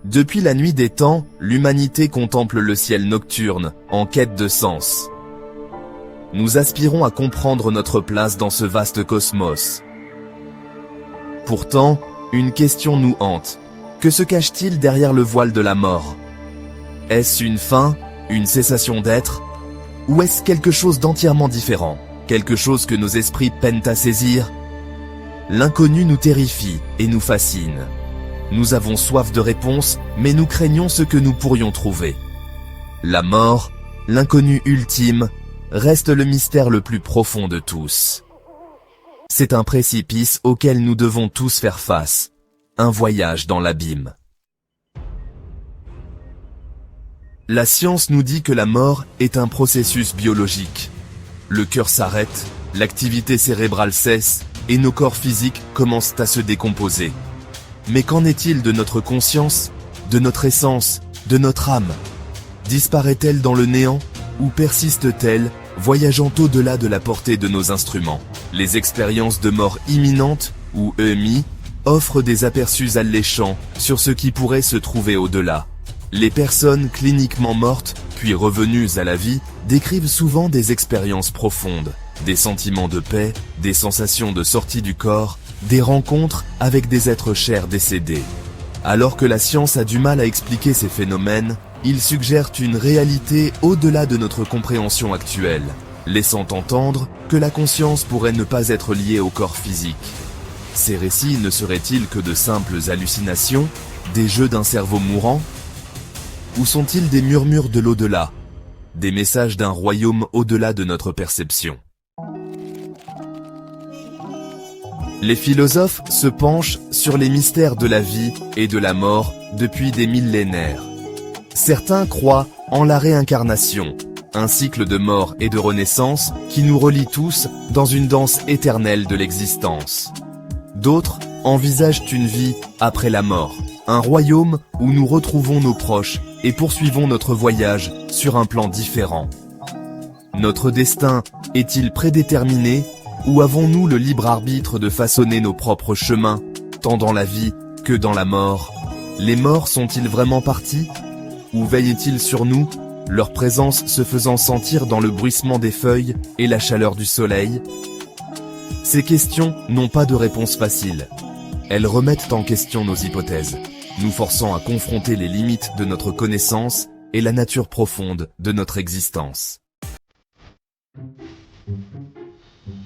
Depuis la nuit des temps, l'humanité contemple le ciel nocturne, en quête de sens. Nous aspirons à comprendre notre place dans ce vaste cosmos. Pourtant, une question nous hante. Que se cache-t-il derrière le voile de la mort? Est-ce une fin, une cessation d'être? Ou est-ce quelque chose d'entièrement différent? Quelque chose que nos esprits peinent à saisir? L'inconnu nous terrifie et nous fascine. Nous avons soif de réponses, mais nous craignons ce que nous pourrions trouver. La mort, l'inconnu ultime, reste le mystère le plus profond de tous. C'est un précipice auquel nous devons tous faire face. Un voyage dans l'abîme. La science nous dit que la mort est un processus biologique. Le cœur s'arrête, l'activité cérébrale cesse, et nos corps physiques commencent à se décomposer. Mais qu'en est-il de notre conscience, de notre essence, de notre âme? Disparaît-elle dans le néant, ou persiste-t-elle, voyageant au-delà de la portée de nos instruments? Les expériences de mort imminente, ou EMI, offrent des aperçus alléchants sur ce qui pourrait se trouver au-delà. Les personnes cliniquement mortes, puis revenues à la vie, décrivent souvent des expériences profondes, des sentiments de paix, des sensations de sortie du corps, des rencontres avec des êtres chers décédés. Alors que la science a du mal à expliquer ces phénomènes, ils suggèrent une réalité au-delà de notre compréhension actuelle, laissant entendre que la conscience pourrait ne pas être liée au corps physique. Ces récits ne seraient-ils que de simples hallucinations, des jeux d'un cerveau mourant? Ou sont-ils des murmures de l'au-delà, des messages d'un royaume au-delà de notre perception? Les philosophes se penchent sur les mystères de la vie et de la mort depuis des millénaires. Certains croient en la réincarnation, un cycle de mort et de renaissance qui nous relie tous dans une danse éternelle de l'existence. D'autres envisagent une vie après la mort, un royaume où nous retrouvons nos proches et poursuivons notre voyage sur un plan différent. Notre destin est-il prédéterminé ou avons-nous le libre arbitre de façonner nos propres chemins, tant dans la vie que dans la mort? Les morts sont-ils vraiment partis? Ou veillent-ils sur nous, leur présence se faisant sentir dans le bruissement des feuilles et la chaleur du soleil? Ces questions n'ont pas de réponse facile. Elles remettent en question nos hypothèses, nous forçant à confronter les limites de notre connaissance et la nature profonde de notre existence.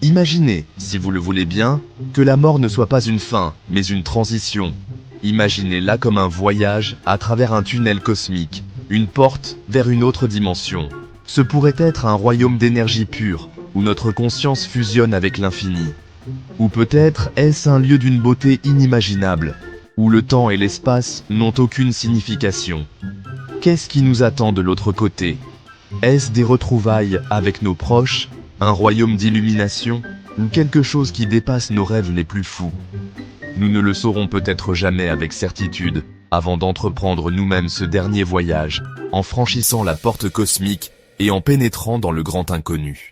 Imaginez, si vous le voulez bien, que la mort ne soit pas une fin, mais une transition. Imaginez-la comme un voyage à travers un tunnel cosmique, une porte vers une autre dimension. Ce pourrait être un royaume d'énergie pure, où notre conscience fusionne avec l'infini. Ou peut-être est-ce un lieu d'une beauté inimaginable, où le temps et l'espace n'ont aucune signification. Qu'est-ce qui nous attend de l'autre côté? Est-ce des retrouvailles avec nos proches, un royaume d'illumination, ou quelque chose qui dépasse nos rêves les plus fous? Nous ne le saurons peut-être jamais avec certitude, avant d'entreprendre nous-mêmes ce dernier voyage, en franchissant la porte cosmique et en pénétrant dans le grand inconnu.